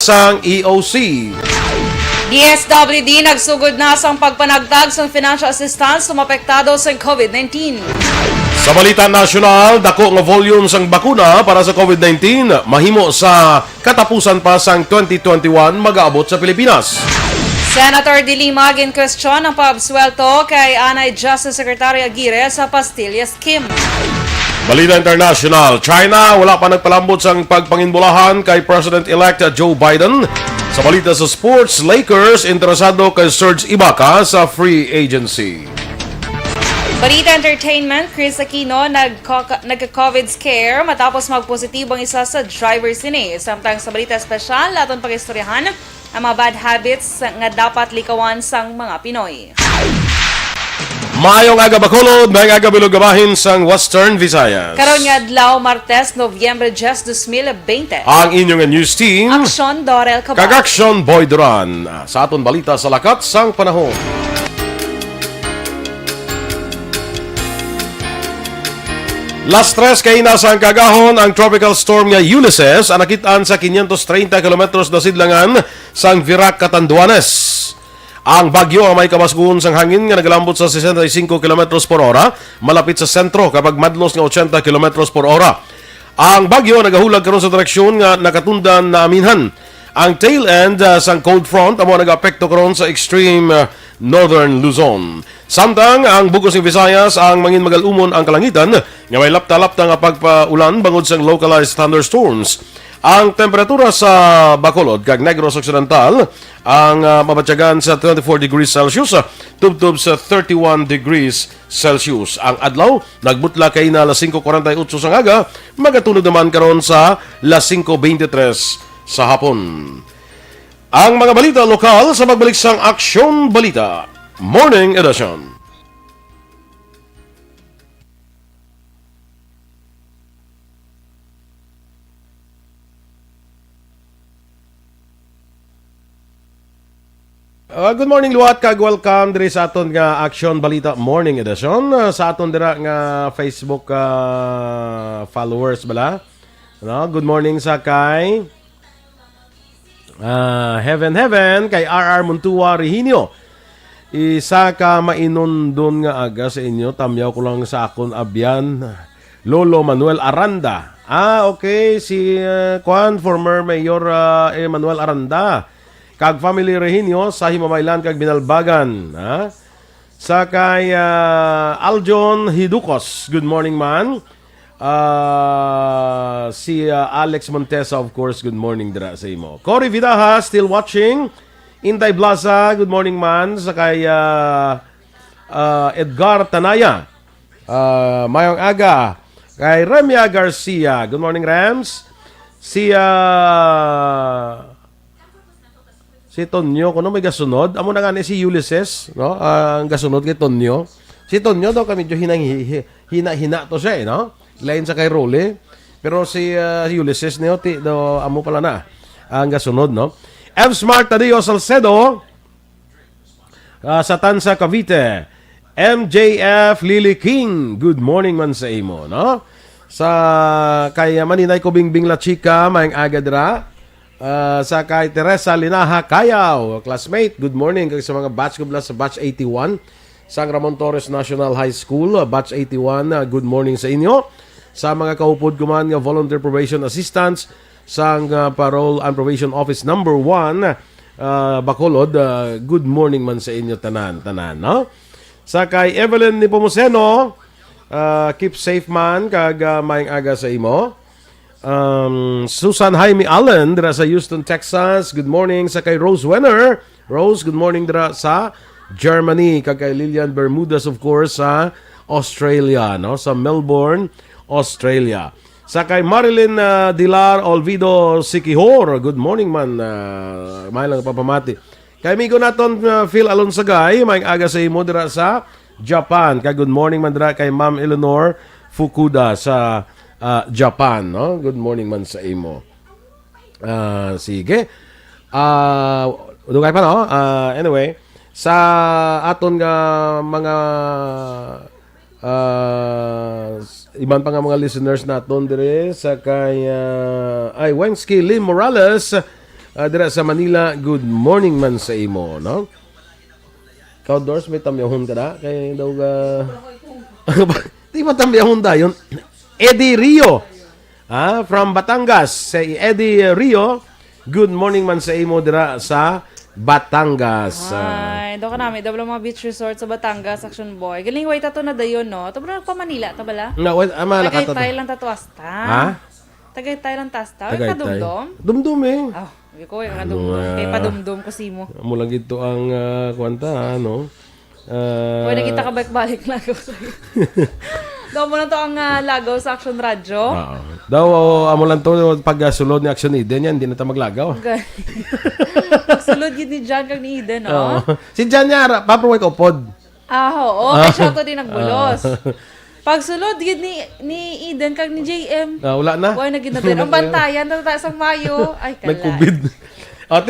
sang EOC. DSWD nagsugod na sa pagpanagdag sa financial assistance sa mapektado sa COVID-19. Sa balita nasyonal, dako nga volume sang bakuna para sa COVID-19 mahimo sa katapusan pa sang 2021 mag-aabot sa Pilipinas. Senator Dilima gin-question ang pag-absuelto kay Anay Justice Secretary Aguirre sa Pastilla Scheme. Balita international, China wala pa nagpalambot sang pagpanginbulahan kay President-elect Joe Biden. Sa balita sa sports, Lakers interesado kay Serge Ibaka sa free agency. Balita entertainment, Chris Aquino nagka-COVID scare matapos magpositibo ang isa sa driver sini. Samtang sa balita espesyal, aton pag-istoryahan ang mga bad habits nga dapat likawan sang mga Pinoy. Maayong aga Bacolod, maayong aga Bilog Gabahin sang Western Visayas. Karon nga adlaw Martes, Nobyembre 10, 2020. Ang inyong news team, Aksyon, Dorel, Cabatu. Aksyon Boy Duran. Sa aton balita sa lakat sang panahon. Las 3 kay nasang kagahon ang tropical storm nga Ulysses anakitaan sa 530 kilometros na sidlangan sang Virac, Catanduanes. Ang bagyo ang may kamasguhon sang hangin nga nagalambot sa 65 km per hora malapit sa sentro kapag madlos nga 80 km per hora. Ang bagyo nagahulag karon sa direksyon nga nakatundan na aminhan. Ang tail end sang cold front amo nag-apekto karon sa extreme northern Luzon. Samtang ang bugos ng Visayas ang mangin magalumon ang kalangitan nga may lapta-lapta nga pagpaulan bangod sang localized thunderstorms. Ang temperatura sa Bacolod kag Negros Occidental ang mabatyagan sa 24 degrees Celsius tubtob sa 31 degrees Celsius. Ang adlaw nagbutla kay na alas 5:48 sa ngaga, magatunod naman karon sa alas 5:23 sa hapon. Ang mga balita lokal sa magbalik sang Aksyon Balita Morning Edition. Good morning luwat kag welcome diri sa aton nga Aksyon Balita Morning Edition. Sa aton dira nga Facebook followers bala. No, good morning sa kay Heaven kay RR Muntua Rehinio. Isa ka mainundon nga aga sa inyo, tamyaw ko lang sa akon abyan. Lolo Manuel Aranda. Okay, si former Mayor Manuel Aranda. Kag family Rehinio sa Himamaylan kag Binalbagan. Sa kay Aljon Hidukos. Good morning man. Si Alex Montesa of course, good morning dira sa imo. Cory Vidaha still watching. Inday Blaza, good morning man. Sa kay Edgar Tanaya. Mayong aga. Kay Remia Garcia. Good morning Rams. Si Tonyo, kuno may gasunod. Amo na nga si Ulysses, no? Ang gasunod kay Tonyo. Si Tonyo daw kami medyo hina to siya, no? Lain sa kay Role. Pero si Ulysses niyo do amo pala na. Ang gasunod, no? F. Smart Tadeo Salcedo sa Tansa, Cavite. MJF Lily King, good morning man sa imo, no? Sa kay Maninay ko Bingbing La Chica, maayong aga dira. Sa kay Teresa Linaha Kayaw, classmate, good morning kag sa mga batch ko sa batch 81 sa Ramon Torres National High School, batch 81, good morning sa inyo. Sa mga kaupod ko man nga volunteer probation assistants sa parole and probation office number 1 Bacolod, good morning man sa inyo tanan, no? Sa kay Evelyn Nipomuceno, keep safe man kag maayong aga sa imo. Susan Jaime Allen dira sa Houston, Texas. Good morning sa kay Rose Wenner. Rose, good morning dira sa Germany. Kag kay Lilian Bermudez of course sa Australia, no? Sa Melbourne, Australia. Sa kay Marilyn Dilar Olvido Sikihor. Good morning man. May lang papamati. Kay migo naton Phil Alonsagay, may aga sa imo dira sa Japan. Kay good morning man dira kay Ma'am Eleanor Fukuda sa Japan, no? Good morning man sa imo. Sige. Dugay pa, no? Anyway, sa aton nga mga iban pa nga mga listeners naton dire sa kay Wensky Lim Morales, dira sa Manila. Good morning man sa imo, no? Ikaw, Dors, may tamyahon ka na? Kaya daw ka... Di ba tamyahon dayon? Eddie Rio. From Batangas. Say Eddie Rio. Good morning man sa imo dira sa Batangas. Ay, doon ka namin. Double mga beach resort sa Batangas, Aksyon Boy. Galing way tato na dayon, no? Ito ba nagpa-Manila? Ito bala? Tagaytay lang tato asta. Ha? Tagaytay lang tasta. Ay, Tagaytay. kadumdum? Dumdum eh. Oh, hindi ko yung kadumdum. Kaya padumdum ko si mo. Mula gito ang kwanta, no? Pwede kita ka balik-balik lagaw sa'yo. Daw mo na to ang lagaw sa Aksyon Radyo. Daw, amo lang to, pag sulod ni Aksyon Eden yan, hindi na tayo maglagaw. Okay. Sulod yun ni John kag ni Eden, no? Si Jan niya, papaway ko pod. Oo. Kaya siya to din nagbulos. Pag sulod yun ni Eden kag ni JM. Wala na. Boy, naginatin. Ang bantayan, tayo sa Mayo. Ay, kalay. Nag-COVID.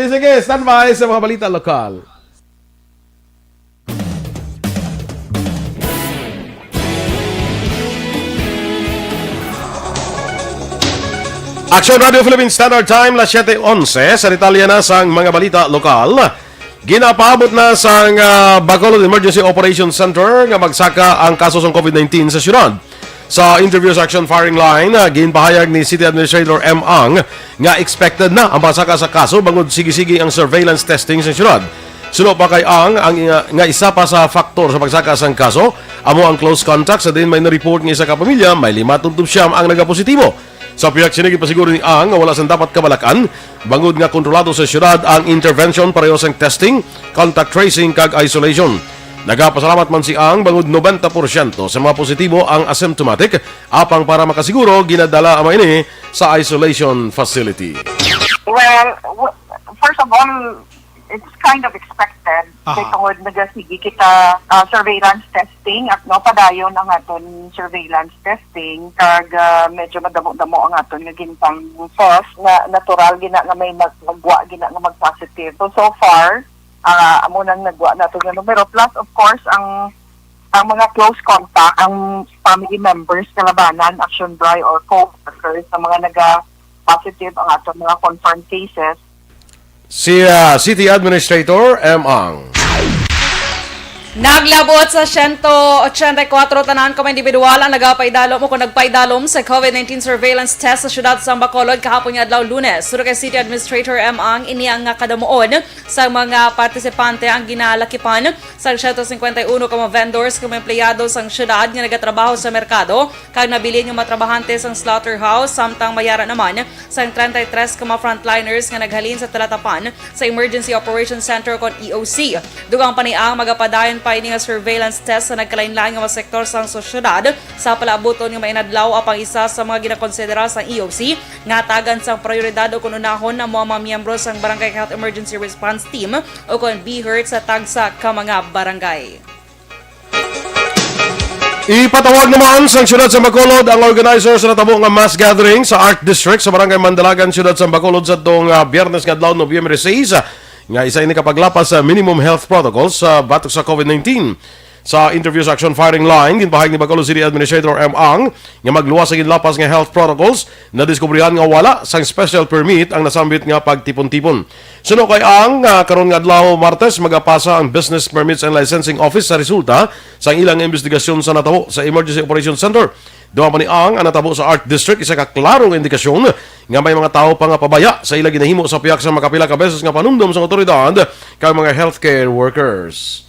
Sige, stand by sa mga balita lokal. Aksyon Radio Philippine Standard Time, las 7:11. Sa detalye na sa mga balita lokal. Ginapaabot na sa Bacolod Emergency Operations Center nga magsaka ang kaso ng COVID-19 sa syudad. Sa interview sa Action Firing Line, ginpahayag ni City Administrator M. Ang nga expected na ang pagsaka sa kaso bangod sige-sige ang surveillance testing sa syudad. Suno pa kay Ang nga isa pa sa faktor sa pagsaka sa kaso, amo ang close contact sa din may na-report ng isa ka pamilya, may 5 ang nagapositibo. Sa piyak sinigit pa siguro ni Ang nga wala sang dapat kabalakan, bangod nga kontrolado sa syudad ang intervention pareho sang testing, contact tracing kag isolation. Nagapasalamat man si Ang bangod 90% sa mga positibo ang asymptomatic, apang para makasiguro ginadala ama ini sa isolation facility. Well, first of all, it's kind of expected. Tungod nagasigi kita surveillance testing at no padayon ang aton surveillance testing kag medyo madamo-damo ang aton nga gintang test na natural gina nga may magwa gina nga mag-positive. So far, amo nang nagwa nato nga numero plus of course ang mga close contact, ang family members kalabanan, action dry or co-workers sa mga naga-positive ang aton mga confirmed cases. Si City Administrator M. Ang. Naglabot sa 184 tanan ka individual ang nagapaydalom o kung nagpaydalom sa COVID-19 surveillance test sa syudad sa Bacolod kahapon nga adlaw Lunes. Suro kay City Administrator M. Ang ini ang kadamuon sa mga partisipante ang ginalakipan sa 151 ka mga vendors ka mga empleyado sa syudad nga nagatrabaho sa merkado kag nabili nga matrabahante sa slaughterhouse samtang mayara naman sa 33 ka mga frontliners nga naghalin sa talatapan sa Emergency Operations Center kon EOC. Dugang pa ni Ang magapadayon pa ini nga surveillance test sa nagkalain-lain nga mga sektor sa sosyedad sa palaabuton nga mainadlaw apang isa sa mga ginakonsidera sa EOC nga tagan sa prioridad o kununahon ang mga miyembro sa Barangay Health Emergency Response Team o kon BHERT sa tagsa ka mga barangay. Ipatawag naman sa siyudad sa Bacolod ang organizer sa natabo nga mass gathering sa Art District sa Barangay Mandalagan, siyudad sa Bacolod sa tong Biyernes nga adlaw Nobyembre 6 nga isa ini kapaglapas sa minimum health protocols sa batok sa COVID-19. Sa interview sa Action Firing Line, ginpahayag ni Bacolod City Administrator M. Ang nga magluwas sa ginlapas nga health protocols na diskubrihan nga wala sang special permit ang nasambit nga pagtipon-tipon. Suno kay Ang karon nga adlaw Martes magapasa ang Business Permits and Licensing Office sa resulta sa ilang investigasyon sa natabo sa Emergency Operations Center. Duha pa ni Ang natabo sa Art District isa ka klarong indikasyon nga may mga tao pa nga pabaya sa ila ginahimo sa piyak sa makapila ka beses nga panumdum sa otoridad kag mga healthcare workers.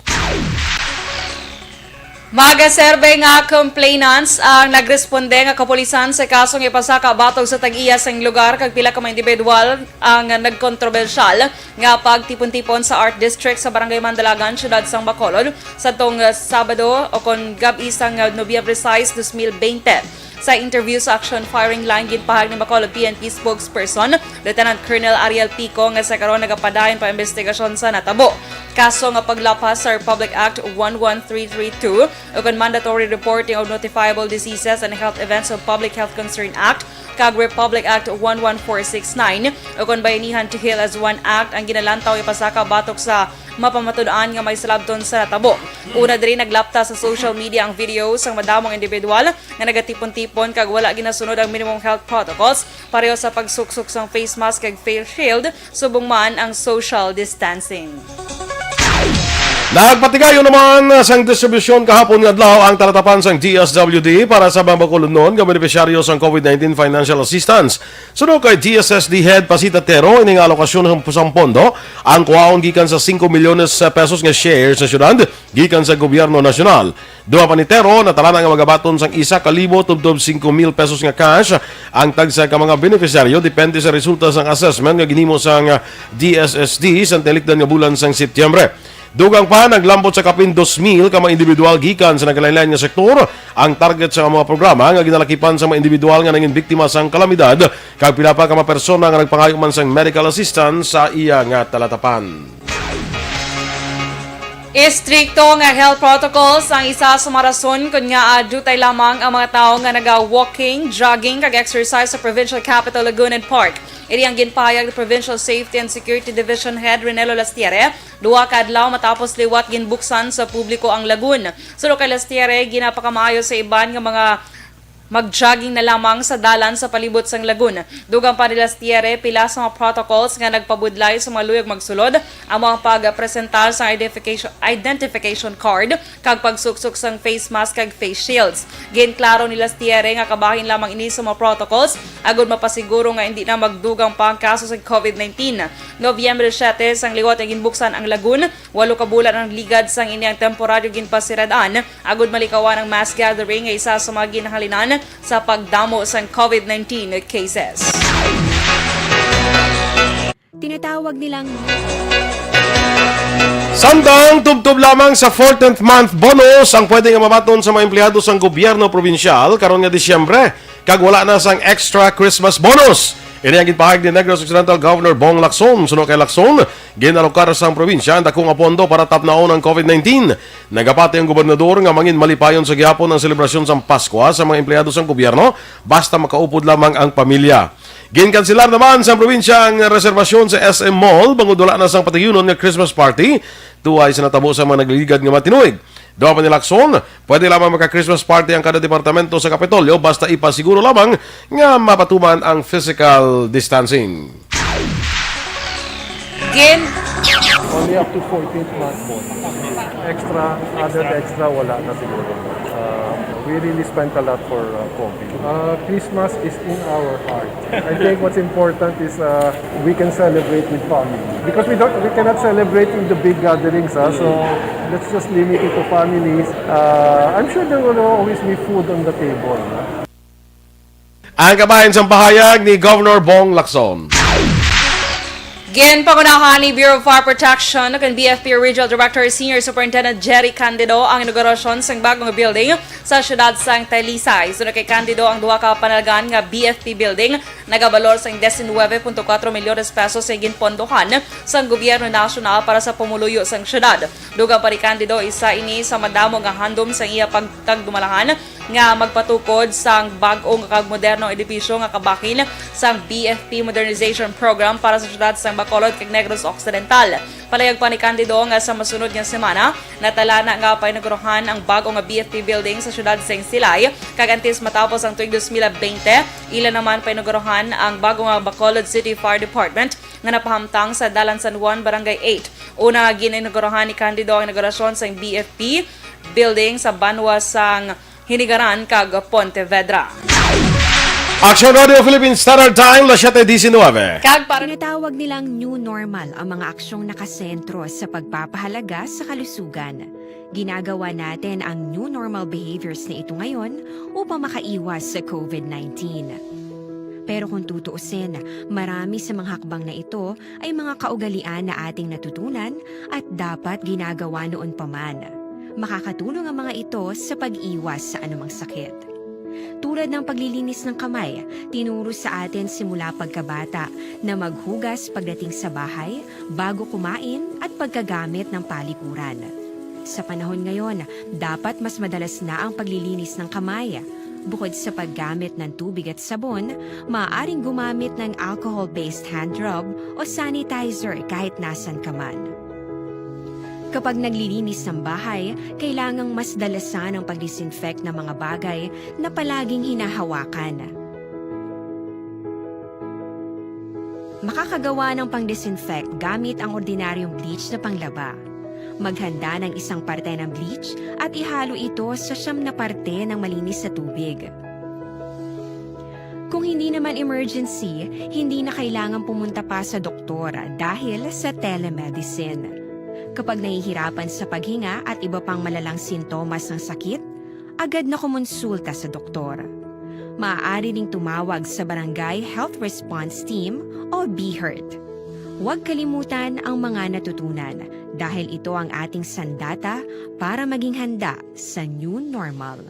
Magaserbe nga complainants ang nagresponde nga kapulisan sa kasong ipasaka batog sa tag-iya sang lugar kag pila ka mga individual ang nagkontrobersyal nga pagtipon-tipon sa Art District sa Barangay Mandalagan, siyudad sang Bacolod sa tong Sabado o kon gabi sang Nobyembre 6, 2020. Sa interview sa Action Firing Line, ginpahag ni Bacolod PNP spokesperson Lieutenant Colonel Ariel Pico nga sa karon nagapadayon pa investigasyon sa natabo. kaso nga paglapas sa Republic Act 11332 o mandatory reporting of notifiable diseases and health events of Public Health Concern Act kag Republic Act 11469 o Bayanihan to Heal as One Act ang ginalantaw ipasaka batok sa mapamatud-an nga may salabton sa natabo. Una diri naglapta sa social media ang video sang madamong individual nga nagatipon-tipon kag wala ginasunod ang minimum health protocols pareho sa pagsuksok sang face mask kag face shield subong man ang social distancing. Nagpatigayo naman sang distribusyon kahapon nga adlaw ang talatapan sang DSWD para sa mga bakulunnon nga benepisyaryo sang COVID-19 financial assistance. Sunod kay DSSD Head Pasita Tero ining alokasyon sang pondo ang kuhaon gikan sa 5 milyones pesos nga shares sa syudad gikan sa gobyerno nasyonal. Duha pa ni Tero natala nga magabaton sang 1,000 tubtob 5,000 pesos nga cash ang tagsa ka mga benepisyaryo depende sa resulta sang assessment nga ginhimo sang DSSD sa tilikdan nga bulan sang Setyembre. Dugang pa, naglambot sa kapin 2,000 ka mga individual gikan sa nagkalain-lain nga sektor ang target sa mga programa nga ginalakipan sa mga individual nga nangin biktima sang kalamidad kag pila pa ka mga persona nga nagpangayo man sang medical assistance sa iya nga talatapan. Istrikto nga health protocols ang isa sa mga rason kung nga adutay lamang ang mga tao nga naga-walking, jogging, kag exercise sa Provincial Capital Lagunan Park. Iri ang ginpahayag ng Provincial Safety and Security Division Head Renelo Lastiere, duha ka adlaw matapos liwat ginbuksan sa publiko ang lagun. Sulo kay Lastiere, ginapakamayo sa iban nga mga mag-jogging na lamang sa dalan sa palibot sang lagun. Dugang pa ni Lastiere, pila sa mga protocols nga nagpabudlay sa mga luyag magsulod ang mga pagpresentar sa identification card kag pagsuksok sang face mask kag face shields. Ginklaro ni Lastiere nga kabahin lamang ini sa mga protocols agud mapasiguro nga hindi na magdugang pa ang kaso sa COVID-19. Nobyembre 7 sang liwat ang ginbuksan ang lagun, 8 ka bulan ang ligad sang ini ang temporaryo ginpasiradaan agud malikawan ang mass gathering nga isa sa mga ginahalinan sa pagdamo sa COVID-19 cases. Tinatawag nilang Samtang tubtob lamang sa 14th month bonus ang pwede nga mabaton sa mga empleyado sang gobyerno probinsyal karon nga Disyembre kag wala na sang extra Christmas bonus. Ini ang ginpahayag ni Negros Occidental Governor Bong Lacson. Sunod kay Lacson, ginalokar sang probinsya ang dakong pondo para tapnaon ang COVID-19. Nagapati ang gobernador nga mangin malipayon sa gihapon ang selebrasyon sang Pasko sa mga empleyado sang gobyerno basta makaupod lamang ang pamilya. Ginkanselar naman sa probinsya ang reservasyon sa SM Mall bangod wala na sang patayunon nga Christmas party tuway sa natabo sa mga nagliligad nga matinuig. Doon pa ni Lacson, pwede lamang magka-Christmas party ang kada departamento sa Kapitolyo basta ipasiguro lamang nga mapatuman ang physical distancing. Only up to 14th month po. Extra, wala na siguro. We really spent a lot for COVID. Christmas is in our heart. I think what's important is we can celebrate with family. Because we cannot celebrate in the big gatherings, so let's just limit it to families. I'm sure there will always be food on the table. Ang kabayan sa pahayag ni Governor Bong Lacson. Ginpangunahan ni Bureau of Fire Protection kan BFP Regional Director Senior Superintendent Jerry Candido ang inaugurasyon sang bagong building sa siyudad sang Talisay. Sunod kay Candido ang duha ka panalgan nga BFP building nagabalor sang 19.4 milyones pesos sa ginpondohan sang gobyerno nasyonal para sa pumuluyo sang siyudad. Dugang pa ni Candido isa ini sa madamo nga handom sang iya pagtagdumalahan nga magpatukod sang bag-ong kag modernong edifisyo nga kabahin sang BFP Modernization Program para sa siyudad sang Bacolod kag Negros Occidental. Palayag pa ni Candido nga sa masunod nga semana natala na nga painaguruhan ang bag-ong nga BFP building sa siyudad sang Silay kag antes matapos ang tuig 2020 ila naman painaguruhan ang bagong nga Bacolod City Fire Department nga napahamtang sa Dalan San Juan Barangay 8. Una ginainaguruhan ni Candido ang inaugurasyon sang BFP building sa Banwa sang Hinigaran kag Pontevedra. Aksyon Radio Philippines Standard Time, 7:19. Kag para tinatawag nilang new normal ang mga aksyong nakasentro sa pagpapahalaga sa kalusugan. Ginagawa natin ang new normal behaviors na ito ngayon upang makaiwas sa COVID-19. Pero kung tutuusin, marami sa mga hakbang na ito ay mga kaugalian na ating natutunan at dapat ginagawa noon pa man. Makakatulong ang mga ito sa pag-iwas sa anumang sakit. Tulad ng paglilinis ng kamay, tinuro sa atin simula pagkabata na maghugas pagdating sa bahay, bago kumain at pagkagamit ng palikuran. Sa panahon ngayon, dapat mas madalas na ang paglilinis ng kamay. Bukod sa paggamit ng tubig at sabon, maaaring gumamit ng alcohol-based hand rub o sanitizer kahit nasan ka man. Kapag naglilinis ng bahay, kailangang mas dalasan ang pag-disinfect ng mga bagay na palaging hinahawakan. Makakagawa ng pang-disinfect gamit ang ordinaryong bleach na panglaba. Maghanda ng isang parte ng bleach at ihalo ito sa 9 na parte ng malinis na tubig. Kung hindi naman emergency, hindi na kailangan pumunta pa sa doktor dahil sa telemedicine. Kapag nahihirapan sa paghinga at iba pang malalang sintomas ng sakit, agad na kumonsulta sa doktor. Maaari ring tumawag sa Barangay Health Response Team o BHERT. Huwag kalimutan ang mga natutunan dahil ito ang ating sandata para maging handa sa new normal.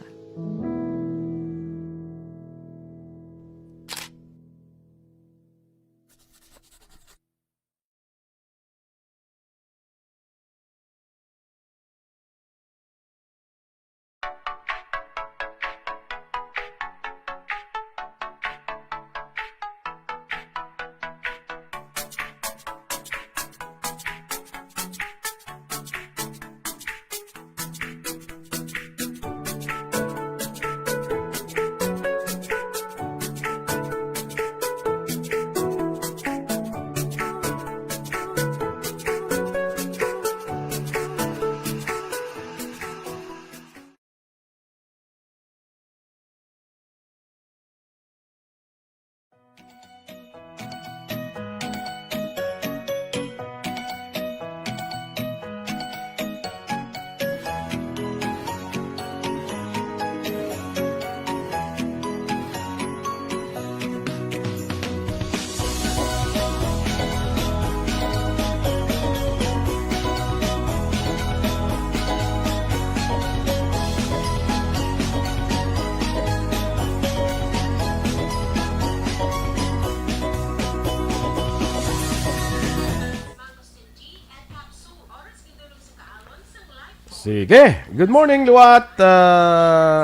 Sige. Good morning, Luwat.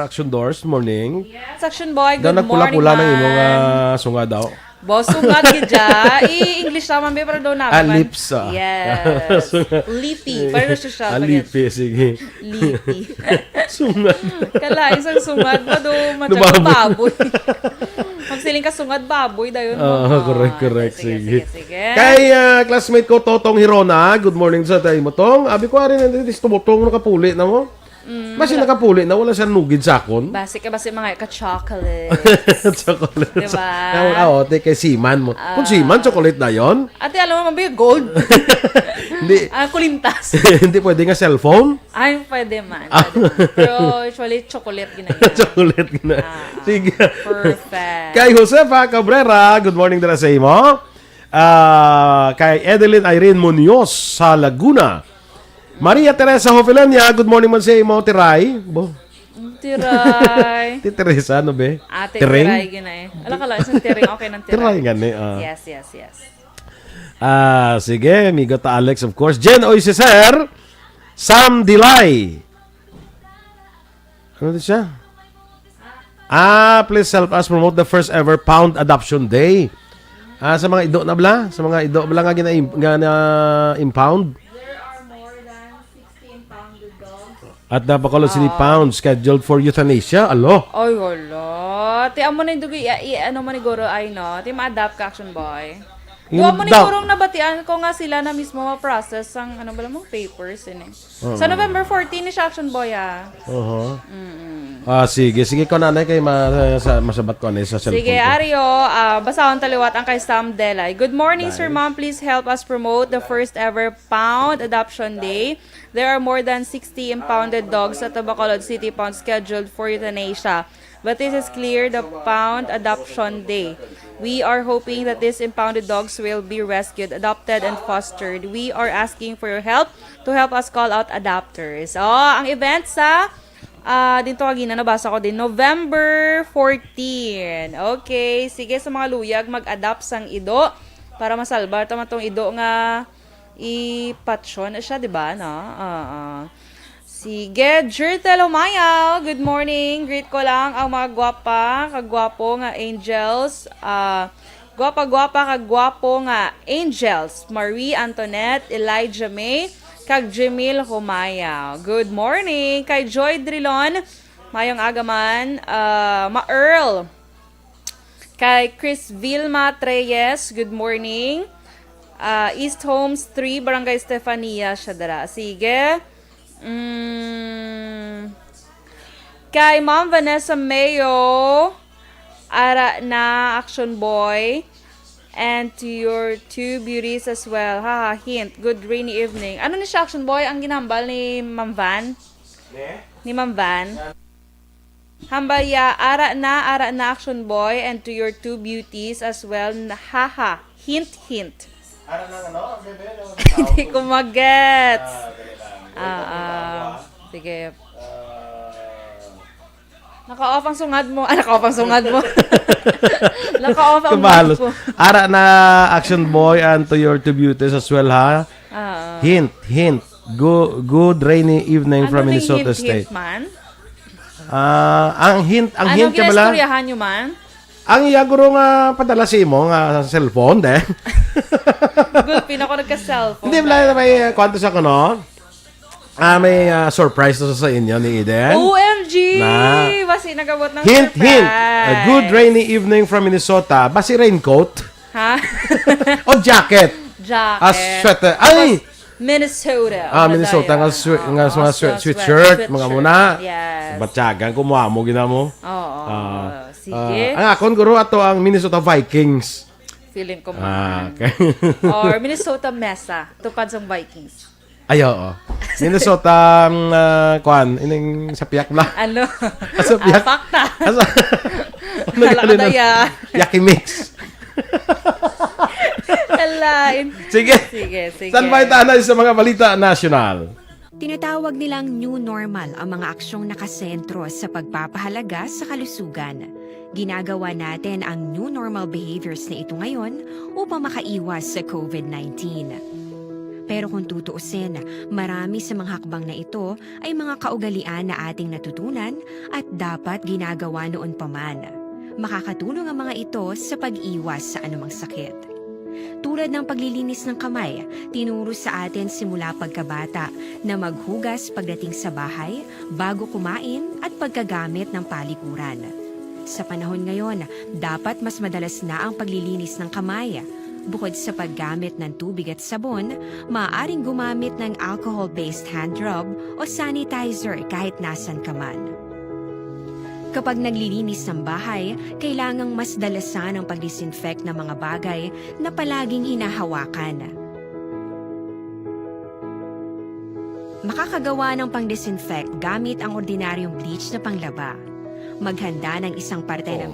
Aksyon Doors, morning. Yes, Aksyon Boy, Da good morning, nagpula-pula ng man. imong sunga daw. Boss, sungat gidya. I-English naman, pero daw naman. Lips, ah. Yes. Lippy. Pero siya. Lipi, sige. Lippy. Sungat. Kala, isang sungat pa doon. Matsyang baboy. Magsiling ka sungat baboy, dayon mo. Correct. Sige. Sige. Kay classmate ko, Totong Hirona, good morning sa tayo mo, Tong. Abi ko rin, tumutong nakapuli na mo. Basi nakapuli na, wala siya nugid sakon. Basi mga ka-chocolate. Chocolate. Diba? Oo, kay Siman mo. Kung Siman, chocolate na yon. Ate, alam mo, mabigay gold. Hindi. Kulintas. Hindi pwede nga cellphone. Ay, pwede man. Pero usually, chocolate ginagawa. Chocolate na. Sige. Perfect. Kay Josefa Cabrera, good morning dala sa imo. Kay Edeline Irene Munoz sa Laguna. Maria Teresa Hofelania, good morning man sa imo, Tiray. Tiray. Ti Teresa, ano be? Ate, tiray ginay. Alam ka lang, isang tiring, okay ng tiray. Tiray nga ni. Yes. Sige, amigo ta Alex, of course. Jen Oiseser, Sam Dilay. Ano din siya? Please help us promote the first ever Pound Adoption Day. Sa mga ido na bla? Sa mga ido bla nga gina-impound? At napakalot sila pound scheduled for euthanasia. Alo. Ay, wala. Ti amo na yung dugi, ano man iguro ay no. Ti ma-adapt ka, Aksyon Boy. Gawa mo ni kurong nabatian ko nga sila na mismo ma-process ang ano ba mong papers ini. Sa November 14 ni siya, Aksyon Boy Sige ko nanay kay masabat ko anay sa cellphone. Sige, ko. Ario, basahon taliwat ang kay Sam Delay. Good morning, Sir Ma'am. Please help us promote the first ever Pound Adoption Day. There are more than 60 impounded dogs at the Bacolod City Pound scheduled for euthanasia. But this is clear the Pound Adoption Day. We are hoping that these impounded dogs will be rescued, adopted, and fostered. We are asking for your help to help us call out adopters. Ang event sa Dito kagina, nabasa ko din. November 14. Okay, sige sa mga luyag, mag-adapt sang ido para masalbar tama tong ido nga ipatsyon siya, di ba? No? Sige, Jertel Umayaw, good morning. Greet ko lang ang mga kagwapo nga angels. Gwapa, kagwapo nga angels. Marie Antoinette, Elijah May, kag Jamil Humayaw. Good morning. Kay Joy Drilon, mayong agaman. Ma-Earl. Kay Chris Vilma Treyes, good morning. East Homes 3, Barangay Stefania, Shadara. Sige. Kay Ma'am Vanessa Mayo, ara na Aksyon Boy, and to your two beauties as well. Haha, hint. Good rainy evening. Ano ni siya, Aksyon Boy? Ang ginambal ni Ma'am Van? Ni Ma'am Van? Hambal ya, ara na Aksyon Boy, and to your two beauties as well. Haha, hint, hint. Ara na ano? Bebe? Hindi ko mag-gets. Sige. Naka-off ang sungad mo. Naka-off ang sungad mo. Naka-off ang Kabalos. mo. Ara na Action Boy and to your two beauties as well, ha? Hint. Good rainy evening from Minnesota State. Hint, man? Ang hint Ano ka bala? ginestoryahan nyo, man? Ang iyaguro nga padala si mo nga cellphone, de. Gulpin ako nagka-cellphone. Hindi bala may kwento sa kuno. May surprise to sa inyo ni Eden. OMG! Na. Basi nagabot ng Hint. surprise. A good rainy evening from Minnesota. Basi raincoat Ha? o jacket. Jacket. Sweater. Ay! Minnesota. Minnesota nga mga sweatshirt, mga muna. Yes. Batyagan, kumuha mo, gina mo. Oo. Sige. Ang akon, guro, ato ang Minnesota Vikings. Feeling ko man. Okay. Or Minnesota Mesa. Tupad sa Vikings. Ay, oo. Minnesota, kuan, ining sa piyak na. Ano? Sa piyak. Fakta. Nakakadaya. Yaki mix. Talain. Sige. Sige. Saan ba itanay sa mga balita national? Tinatawag nilang new normal ang mga aksyong nakasentro sa pagpapahalaga sa kalusugan. Ginagawa natin ang new normal behaviors na ito ngayon upang makaiwas sa COVID-19. Pero kung tutuusin, marami sa mga hakbang na ito ay mga kaugalian na ating natutunan at dapat ginagawa noon pa man. Makakatulong ang mga ito sa pag-iwas sa anumang sakit. Tulad ng paglilinis ng kamay, tinuro sa atin simula pagkabata na maghugas pagdating sa bahay, bago kumain at pagkagamit ng palikuran. Sa panahon ngayon, dapat mas madalas na ang paglilinis ng kamay. Bukod sa paggamit ng tubig at sabon, maaaring gumamit ng alcohol-based hand rub o sanitizer kahit nasan ka man. Kapag naglilinis ng bahay, kailangang mas dalasan ang pag-disinfect ng mga bagay na palaging hinahawakan. Makakagawa ng pang-disinfect gamit ang ordinaryong bleach na panglaba. Maghanda ng isang parte ng...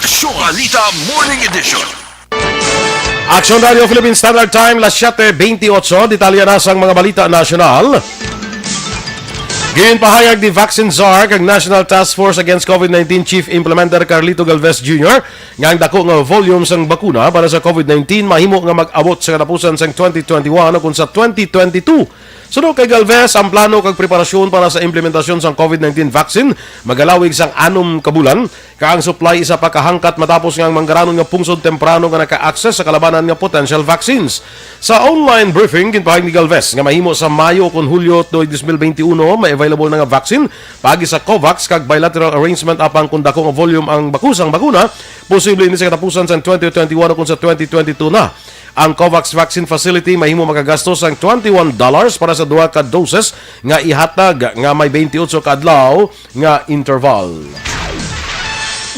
Aksyon Balita Morning Edition. Action Radio Philippine Standard Time, las 7:28. Detalya na sa mga balita national. Ginpahayag ni Vaccine Czar kag National Task Force Against COVID-19 Chief Implementer Carlito Galvez Jr. nga ang dako nga volume sang bakuna para sa COVID-19 mahimo nga mag-abot sa katapusan sang 2021 o kung sa 2022. Sunod kay Galvez, ang plano kag preparasyon para sa implementasyon sang COVID-19 vaccine magalawig sang 6 kabulan. Kaang supply isa pa kahangkat matapos nga ang manggaranon nga pungsod temprano nga naka-access sa kalabanan nga potential vaccines. Sa online briefing, ginpahayag ni Galvez nga mahimo sa Mayo kon Hulyo 2021 may available na nga vaccine pagi sa COVAX kag bilateral arrangement apang kung dako nga volume ang bakusang bakuna, posible ni sa katapusan sa 2021 o kung sa 2022 na. Ang COVAX Vaccine Facility mahimo magagastos ang $21 para sa duha ka doses nga ihatag nga may 28 ka adlaw nga interval.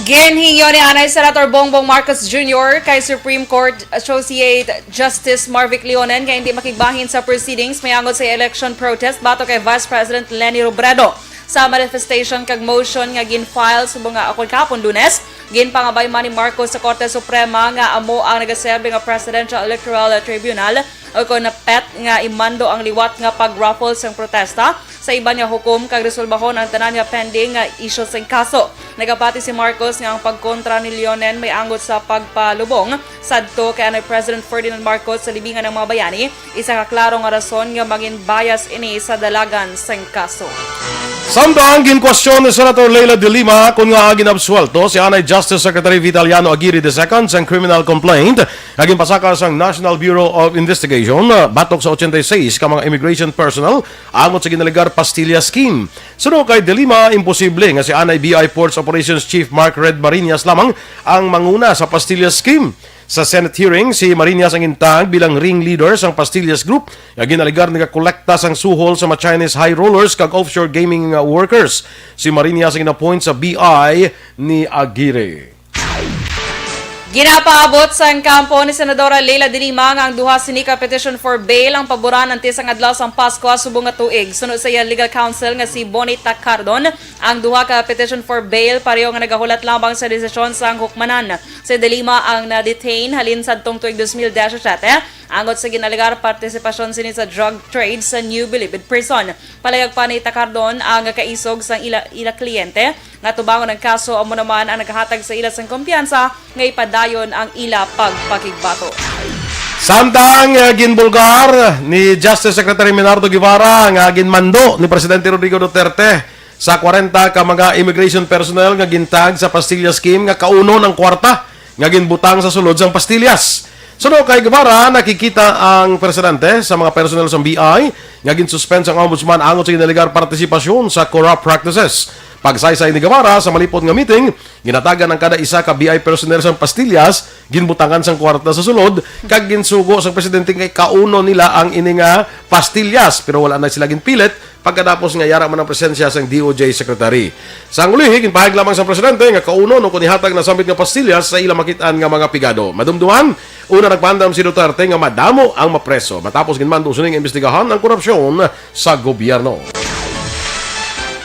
Ginhinyo ni Anay Senator Bongbong Marcos Jr. kay Supreme Court Associate Justice Marvic Leonen kay hindi makigbahin sa proceedings mayangod sa election protest bato kay Vice President Leni Robredo. Sa manifestation kag motion nga gin-file sa mga akon kapon Lunes, ginpangabay man ni Marcos sa Korte Suprema nga amo ang nagaserbe nga Presidential Electoral Tribunal o kung napet nga imando ang liwat nga pag-raffle sang protesta sa iba niya hukom kag resolbahon ang tanan nga pending nga issues sa kaso. Nagapati si Marcos nga ang pagkontra ni Leonen may anggot sa pagpalubong sadto kay President Ferdinand Marcos sa libingan ng mga bayani, isa ka klaro nga rason nga maging bias ini sa dalagan sa kaso. Samtang ginkwestiyon ni Senator Leila de Lima kung nga ginabsuelto si Anay Justice Secretary Vitaliano Aguirre II sa criminal complaint aging pasaka sa National Bureau of Investigation batok sa 86 ka mga immigration personnel angot sa ginaligar Pastilla Scheme. Suno kay de Lima, imposible nga si Anay BI Ports Operations Chief Mark Red Marinas lamang ang manguna sa Pastilla Scheme. Sa Senate hearing, si Marinas ang intag bilang ring leader sang Pastillas Group nga ginaligar nagakolekta sang suhol sa mga Chinese high rollers kag offshore gaming workers. Si Marinas ang inappoint sa BI ni Aguirre. Ginapaabot sa kampo ni Senadora Leila de Lima nga ang duha sinika petition for bail ang paboran antes ang adlaw sang Pasko subong nga tuig. Sunod sa iya legal counsel nga si Bonita Cardon, ang duha ka petition for bail pareho nga nagahulat lamang sa desisyon sang hukmanan. Si de Lima ang na-detain halin sadtong tuig 2017 angot sa ginaligar partisipasyon sini sa drug trade sa New Bilibid Prison. Palayag pa ni Cardon ang kaisog sang ila kliyente nga tubangon ng kaso amo naman ang naghahatag sa ila sang kumpiyansa nga ipadayon ang ila pagpakigbato. Samtang ginbulgar ni Justice Secretary Menardo Guevara nga ginmando ni Presidente Rodrigo Duterte sa 40 ka mga immigration personnel nga gintag sa Pastilla Scheme nga kauno ng kwarta nga ginbutang sa sulod sang pastillas. Suno kay Guevara, nakikita ang presidente sa mga personnel sa BI nga ginsuspend ang ombudsman angot sa ginaligar partisipasyon sa corrupt practices. Pagsaysay ni Guevara sa malipot nga meeting, ginatagan ang kada isa ka BI personnel sa pastillas, ginbutangan sang kwarta sa sulod, kag ginsugo sa presidente kay kauno nila ang ini nga pastillas, pero wala na sila ginpilit pagkatapos nga yara man ang presensya sang DOJ secretary. Sa ulihi, ginpahayag lamang sa presidente nga kauno no kunihatag na sambit nga pastillas sa ila makitaan nga mga pigado. Madumduman, una nagpandam si Duterte nga madamo ang mapreso matapos ginmando suning imbestigahan ang korupsyon sa gobyerno.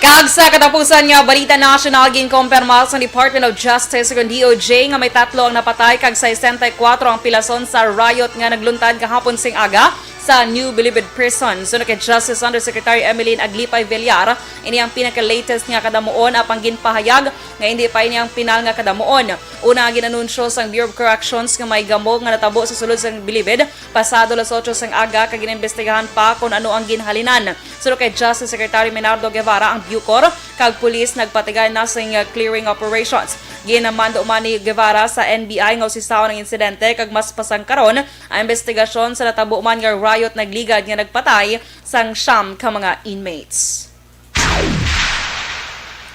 Kag sa katapusan nga balita national ginkompirma sa Department of Justice ug DOJ nga may 3 ang napatay kag 64 ang pilason sa riot nga nagluntad kahapon sing aga sa New Bilibid Prison. Sunod kay Justice Undersecretary Emeline Aglipay Villar, ini ang pinaka-latest nga kadamuon apang ginpahayag nga hindi pa ini ang pinal nga kadamuon. Una nga ginanunsyo sang Bureau of Corrections nga may gamog nga natabo sa sulod sang Bilibid pasado las 8 sang aga kag ginembestigahan pa kung ano ang ginhalinan. Sunod kay Justice Secretary Menardo Guevara, ang Bucor kag pulis nagpatigay na sa clearing operations. Ginamando man ni Guevara sa NBI nga usisaw ng insidente kag mas pasangkaron ang investigasyon sa natabo man nga riot nagligad nga nagpatay sang siyam ka mga inmates.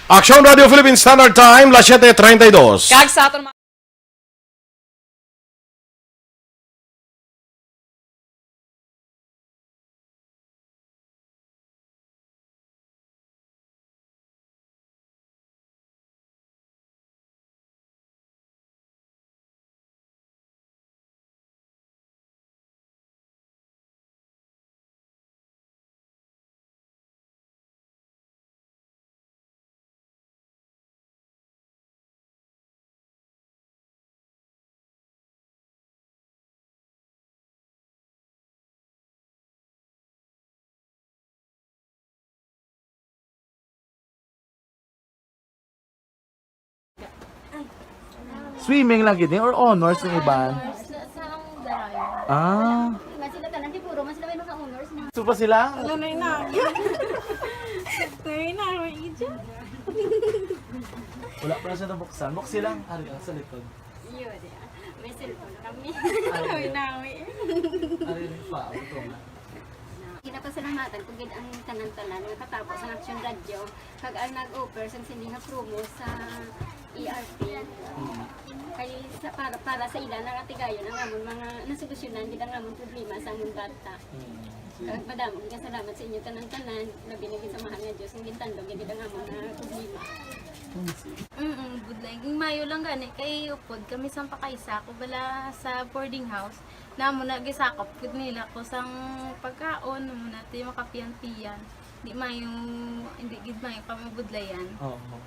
Aksyon Radio Philippines Standard Time, 7:32. Kag sa aton Swimming lang gid or honors ng iban? Ah. Mas sila tanan di puro, mas sila may mga honors na. So pa sila? Ano na yun na? Tayo na, may ija. Wala pa siya nabuksan. Buksi lang. Ari sa likod. Yun, may cellphone kami. Ari. Nawi. Ari rin pa. Ito nga. Ginapasalamatan kung gid ang tanan-tanan nga katapos ang Aksyon Radio kag ang nag-offer sa sindi nga promo sa ERP. Kay sa para sa ila nagatigayon ang amon mga nasolusyonan gid ang amon problema sa amon bata. Kag madamo gid salamat sa inyo tanan-tanan labi na gid sa mahal nga Dios ang gintandog gid ang amon nga problema. Good lang. Mayo lang gani kay upod kami sa pakaisa ko bala sa boarding house. Namo na gisakop gud nila ko sang pagkaon mo natin makapian-pian. Hindi gid mayo pamabudlayan. Oo.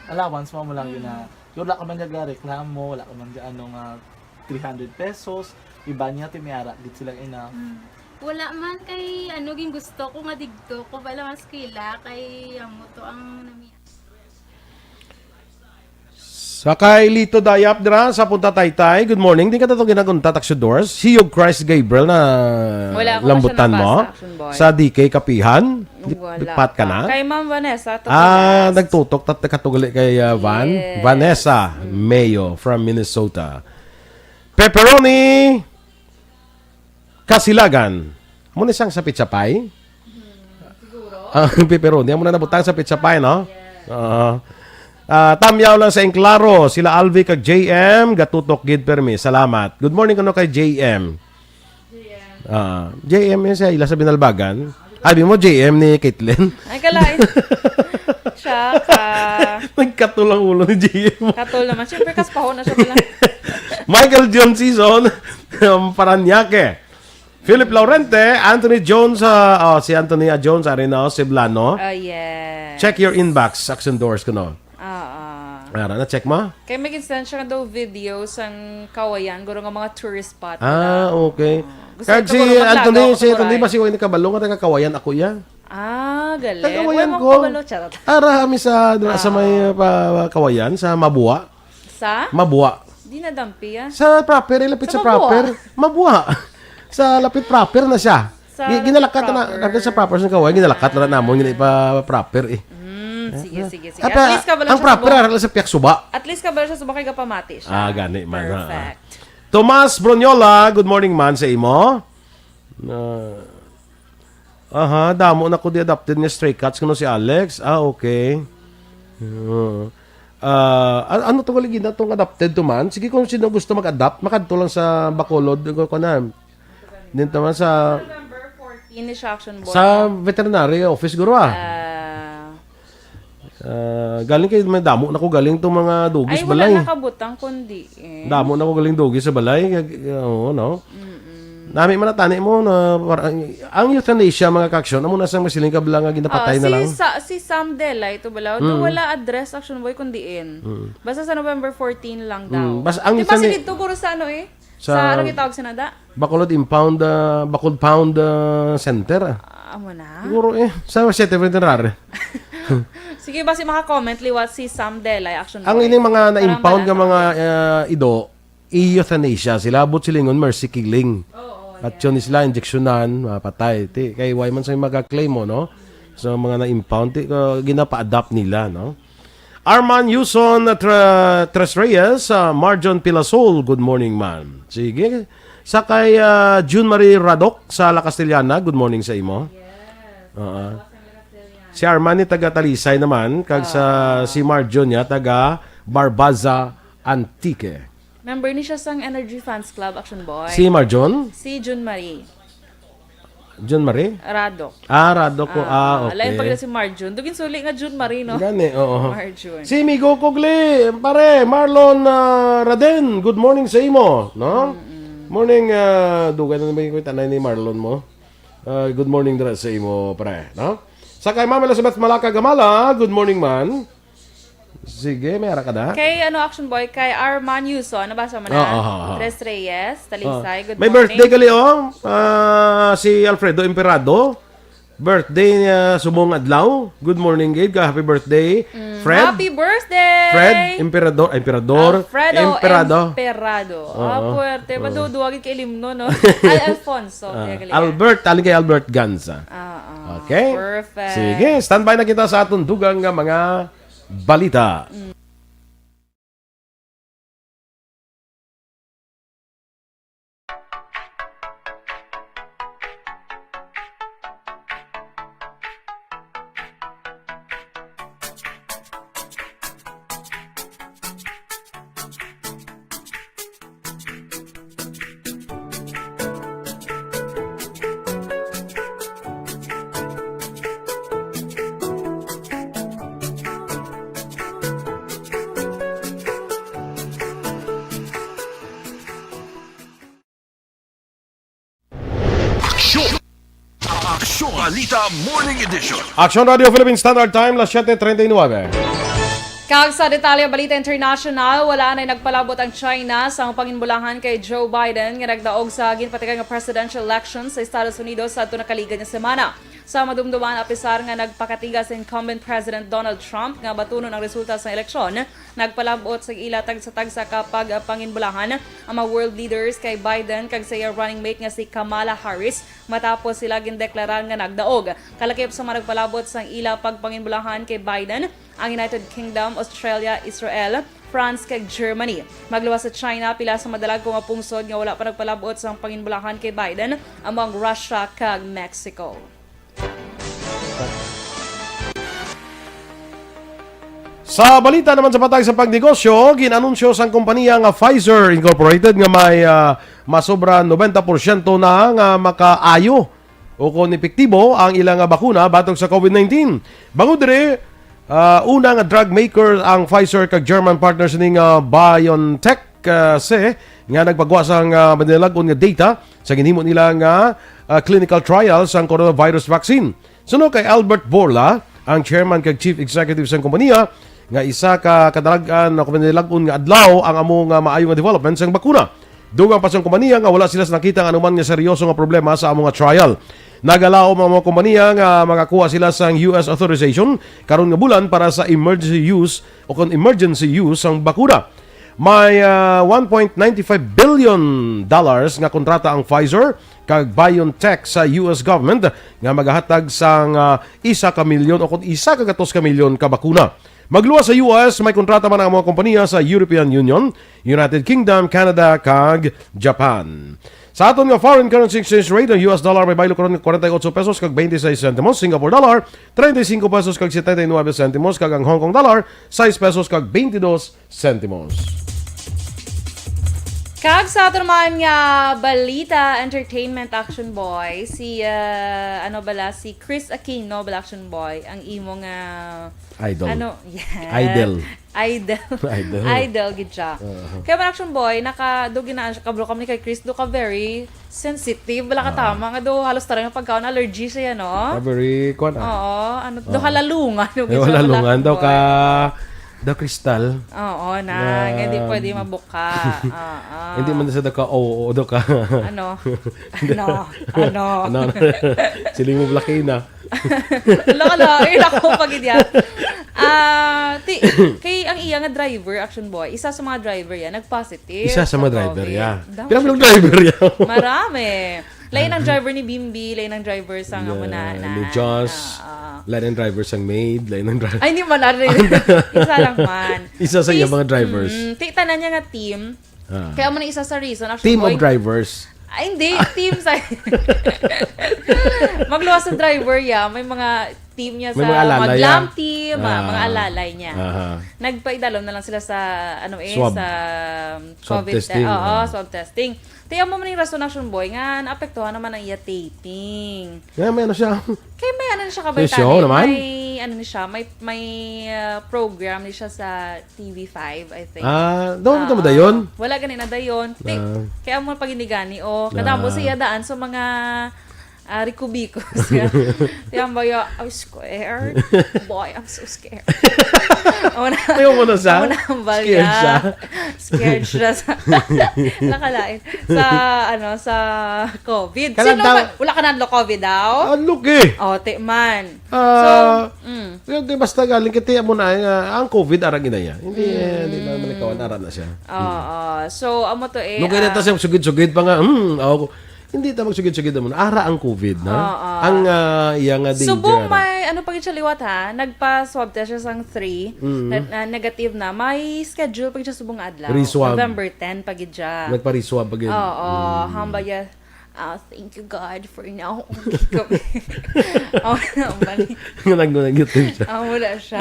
Allowance mo lang yun na. Wala ka man dyan reklamo, wala ka man dyan 300 pesos. Iba niya timiara, git silang ina. Wala man kay ano ging gusto ko nga digto ko bala mas kila kay amo to ang nami. Sakay Lito Dayap dira sa Punta Taytay. Good morning. Di ka to ginagunta Aksyon Doors. See you Christ Gabriel na Wala ako lambutan pa siya mo nabasa, Aksyon Boy. sa DK Kapihan. Wala Lipat ka na? Kay Ma'am Vanessa. Nagtutok katugali kay Van. Yes. Vanessa Mayo from Minnesota. Pepperoni Kasilagan. Muna siyang sa pizza pie? Siguro. Pepperoni. Muna nabutang sa pizza pie, no? Tamyaw lang sa Enklaro. Sila Alvi kag JM. Gatutok gid permi. Salamat. Good morning kuno kay JM. JM yun siya. Ila sa Binalbagan. Abi mo JM ni Caitlin. Ay, kalain. Siya ka. Nagkatulang ulo ni JM. Katol naman. Siyempre, kaspaho na siya pala. Michael John Season. Paranaque. Philip Laurente. Anthony Jones. Si Anthony Jones. Arena Ceblano. Yes. Check your inbox. Aksyon Doors kuno. Ara, na-check mo? Kaya may instant siya daw videos ang kawayan. Guro nga mga tourist spot. Okay. Gusto Kahit ko si guro Anthony, maglago, si Anthony kuray. ba si Wayne Kabalo nga taga-kawayan ako ya? Galing. Taga-kawayan Uy, ko. magpabalo, charot. Ara, kami sa may kawayan, sa Mabua. Sa? Mabua. Di na dampi, Sa proper, lapit sa Sa Mabua? proper. Mabua. Sa lapit proper na siya. Sa Ginalakat proper. na sa proper sa kawayan, ginalakat na namon, gina pa proper eh. Sige. At Apa, least ka bala ang siya proper subok. ara sa piyak suba. At least ka bala siya subakay ka pamati siya. Gani man. Perfect. Tomas Bronyola, good morning man sa imo. Damo na ko di adopted nga stray cats kuno si Alex. Okay. Ano to galing na tong adopted to man? Sige kung sino gusto mag-adopt, makadto lang sa Bacolod ko na. Dito man sa November 14 ni siya Aksyon Boy. sa veterinary office guro galing kay may damo na ko galing tong mga dugis Ay, wala balay. nakabutang kundi Damo na ko galing dugis sa balay. Oo, no. Nami man natani mo na ang euthanasia mga kaksyon amo na sang masiling kabla nga ginapatay na lang. Si Sam Dela ito bala. Wala address Aksyon Boy kundiin. Basta sa November 14 lang daw. Basta ang Di ba euthanasia- dito guro sa ano Sa- ano gitawag sinada? Bacolod Impound Bacolod Pound Center. Amo na. Siguro sa Sete Veterinary. Sige ba si maka-comment liwat si Sam Dela Aksyon Boy. Ang ining mga na-impound nga Parang mga ido, euthanasia sila abot silingon mercy killing. At yun sila injeksyonan, mapatay. Kay why man sa mag-claim mo, no? So mga na-impound, ginapa-adapt nila, no? Arman Yuson Tres Reyes, Marjon Pilasol, good morning man. Sige. Sakay June Marie Radok sa La Castellana, good morning sa imo. Si Arman ni taga Talisay naman, kag si Marjon niya taga Barbaza Antique. Member ni siya sang Energy Fans Club Aksyon Boy. Si Marjon? Si June Marie John Marie? Radok. Radok ko. Okay. Alain pagla si Marjun. Dugin suli nga June Marie, no? Gani, oo. Marjun. Si Migo Kugli, pare, Marlon Raden, good morning sa imo, no? Morning, dugay na naman yung tanay ni Marlon mo. Good morning dira sa imo, pare, no? Sakay Mama Elizabeth Malaka Gamala, good morning man. Sige, may ara ka na. Kay Aksyon Boy, kay Arman Yuson, nabasa mo na? Tres Reyes, Talisay, good May morning. birthday gali, si Alfredo Emperado. Birthday niya subong adlaw. Good morning, Gabe. Happy birthday. Fred. Happy birthday! Fred Emperador. Alfredo Emperado. Emperado. Puwerte. Maduduwagin kay Limno, no? Alfonso. Albert. Alin kay Albert Ganza. Okay? Perfect. Sige. Standby na kita sa atong dugang nga mga balita. Aksyon Balita Morning Edition. Aksyon Radio Philippine Standard Time, las 7:39. Kag sa detalye Balita International, wala na nagpalabot ang China sa panginbulahan kay Joe Biden nga nagdaog sa ginpatikay nga presidential elections sa Estados Unidos sa tunakaligan nga semana. Sa madumduman apisar nga nagpakatiga sa incumbent President Donald Trump nga batunon ang resulta sa eleksyon, nagpalabot sa ila tagsa kapag panginbulahan ang mga world leaders kay Biden kag sa iya running mate nga si Kamala Harris matapos sila gindeklarar nga nagdaog. Kalakip sa mga nagpalabot sa ila pagpanginbulahan kay Biden ang United Kingdom, Australia, Israel, France kag Germany. Magluwas sa China pila sa madalag kong pungsod nga wala pa nagpalabot sa panginbulahan kay Biden among Russia kag Mexico. Sa balita naman sa patag sa pagnegosyo, ginanunsyo sang kompanya nga Pfizer Incorporated nga may masobra 90% na nga makaayo o kung epektibo ang ilang bakuna batok sa COVID-19. Bangod dire, una nga drug maker ang Pfizer kag German partners ning BioNTech nga nagpagawa sang manilagon nga data sa ginhimo nila nga clinical trials sang coronavirus vaccine. Suno kay Albert Bourla, ang chairman kag chief executive sang kompanya, nga isa ka kadalagan na kumanilagon nga adlaw ang among maayo nga development sang bakuna. Dugang pa sang kompanya nga wala sila nakita nga anuman nga seryoso nga problema sa among trial. Nagalaw ang mga kompanya nga makakuha sila sang US authorization karon nga bulan para sa emergency use o kon emergency use sang bakuna. May $1.95 billion nga kontrata ang Pfizer kag BioNTech sa US government nga magahatag sang 1 ka milyon o kung 1 ka milyon ka bakuna. Magluwas sa US, may kontrata man ang mga kompanya sa European Union, United Kingdom, Canada, kag Japan. Sa aton nga foreign currency exchange rate, ang US dollar may baylo karon 48 pesos kag 26 centimos, Singapore dollar 35 pesos kag 79 centimos, kag ang Hong Kong dollar 6 pesos kag 22 centimos. Kag sa ato naman nga Balita Entertainment Action Boy, si si Chris Aquino bala Action Boy, ang imong Idol. Idol. Idol gid siya. Kaya man Action Boy, nakadugi na siya kabro kami kay Chris, do ka very sensitive bala ka tama nga do halos tarang pagkaon allergy siya no. Very Oo, do halalungan halalungan daw ka daw kristal. Oo, hindi pwede mabuka. Hindi man sa ka oo daw ka. Ano? Siling mo blaki na. Lala, ako pagidya. Kay ang iya nga driver, Action Boy, isa sa mga driver yan, nag-positive. Isa sa mga driver yan. Pilang driver yan. Marami. Lain ang driver ni Bimbi, lain ang driver sa nga muna ni Josh. Lain ang driver sang maid, lain ang driver. Ay, hindi man narin. Isa lang man. Isa sa iya mga drivers. Tanan niya nga team. Kaya mo na isa sa reason, Action Team Boy. of drivers. Ay, hindi. Team sa... Magluwas sa driver, may mga team niya sa mag-glam team, mga alalay niya. Nagpaidalom na lang sila sa, swab. sa Swab COVID. testing. Swab testing. Kaya mo man yung rason Action Boy, nga naapektuhan naman ang iya taping. Kaya may siya. Kaya may siya May show naman? May program ni siya sa TV5, I think. Doon mo dayon? Wala ganin na dayon. Kaya mo paginigani kadamo siya daan sa mga Ricubicos. Tiyan ba yung, I'm scared. Boy, I'm so scared. Ayaw mo na siya? Scared siya. Scared siya sa nakalain. Sa COVID. Wala ka na COVID daw? Look eh. Man. Basta galing kiti mo na ang COVID arang ina niya. Hindi na malikawan aran na siya. So, amo to Nung kaya nata siyang sugid-sugid pa nga, hindi ta magsugid-sugid naman. Ara ang COVID na. Ang iyang danger. Subong may pagin siya liwat ha. Nagpa-swab test siya sang 3. Negative na. May schedule pagin siya subong adlaw. Reswab. November 10 pagin siya. Nagpa-reswab pagin. Hamba ya. Thank you God for now. Nag-gitin siya. Wala siya.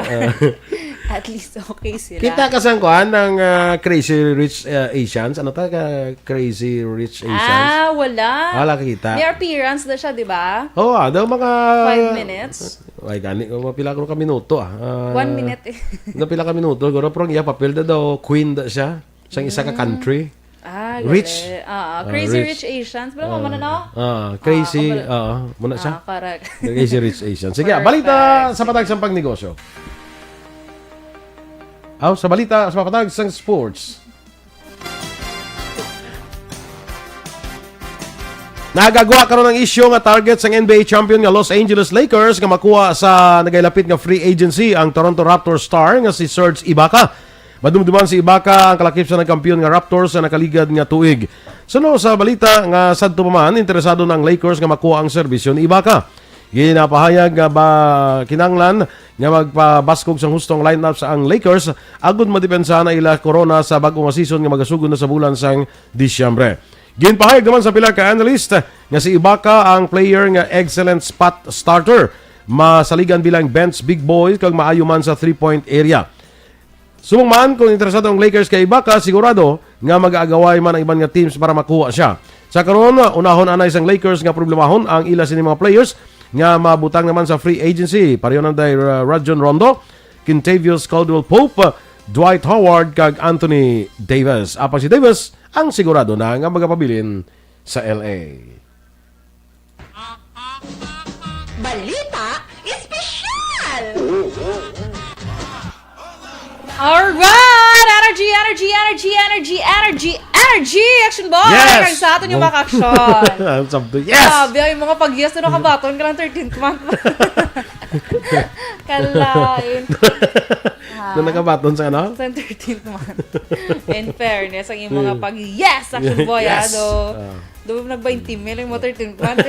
At least okay sila. Kita kasang kuhan ng Crazy Rich Asians. Ano ta ka Crazy Rich Asians? Wala. Wala kita. May appearance na siya, di ba? Oo, daw mga 5 minutes. Ay, gani. Mapila ko ka minuto 1 minute eh. Napila ka minuto. Goro, pero iya, papel na daw. Queen da siya. Siyang isa ka country. Rich. Crazy Rich Asians. Pero mo na Crazy. Muna siya. Correct. Crazy Rich Asians. Sige, balita sa patagsang pagnegosyo. Sa balita, sa mapatag sang sports. Nagagawa karon ng isyu nga target sang NBA champion nga Los Angeles Lakers nga makuha sa nagailapit nga free agency ang Toronto Raptors star nga si Serge Ibaka. Madumduman si Ibaka ang kalakip sa nagkampiyon nga Raptors sa nakaligad nga tuig. Suno sa balita nga sadto pa man interesado ng Lakers nga makuha ang serbisyo ni Ibaka. Ginapahayag nga ba kinanglan nga magpabaskog sang hustong lineup sa ang Lakers agud madepensa na ila corona sa bag-ong season nga magasugod na sa bulan sang Disyembre. Ginpahayag naman sa pila ka analyst nga si Ibaka ang player nga excellent spot starter. Masaligan bilang bench big boy kag maayo man sa 3-point area. Sumong man kung interesado ang Lakers kay Ibaka, sigurado nga mag-aagaway man ang ibang nga teams para makuha siya. Sa karon, unahon anay sang Lakers nga problemahon ang ila sini mga players nga mabutang naman sa free agency. Pareho nang day Rajon Rondo, Kentavious Caldwell-Pope, Dwight Howard kag Anthony Davis. Apang si Davis ang sigurado na nga magapabilin sa LA. Balita espesyal! Alright! Energy! Action boy! Yes! Kag sa aton yung maka-action. Sabdo, yes! Sabi ay mga pag-yes na nakabaton ka ng 13th month. Kalain. Na nakabaton sa ano? Sa 13th month. In fairness, ang iyong mga pag-yes! Action boy, Yes! Do nag-20 mil yung 13th month.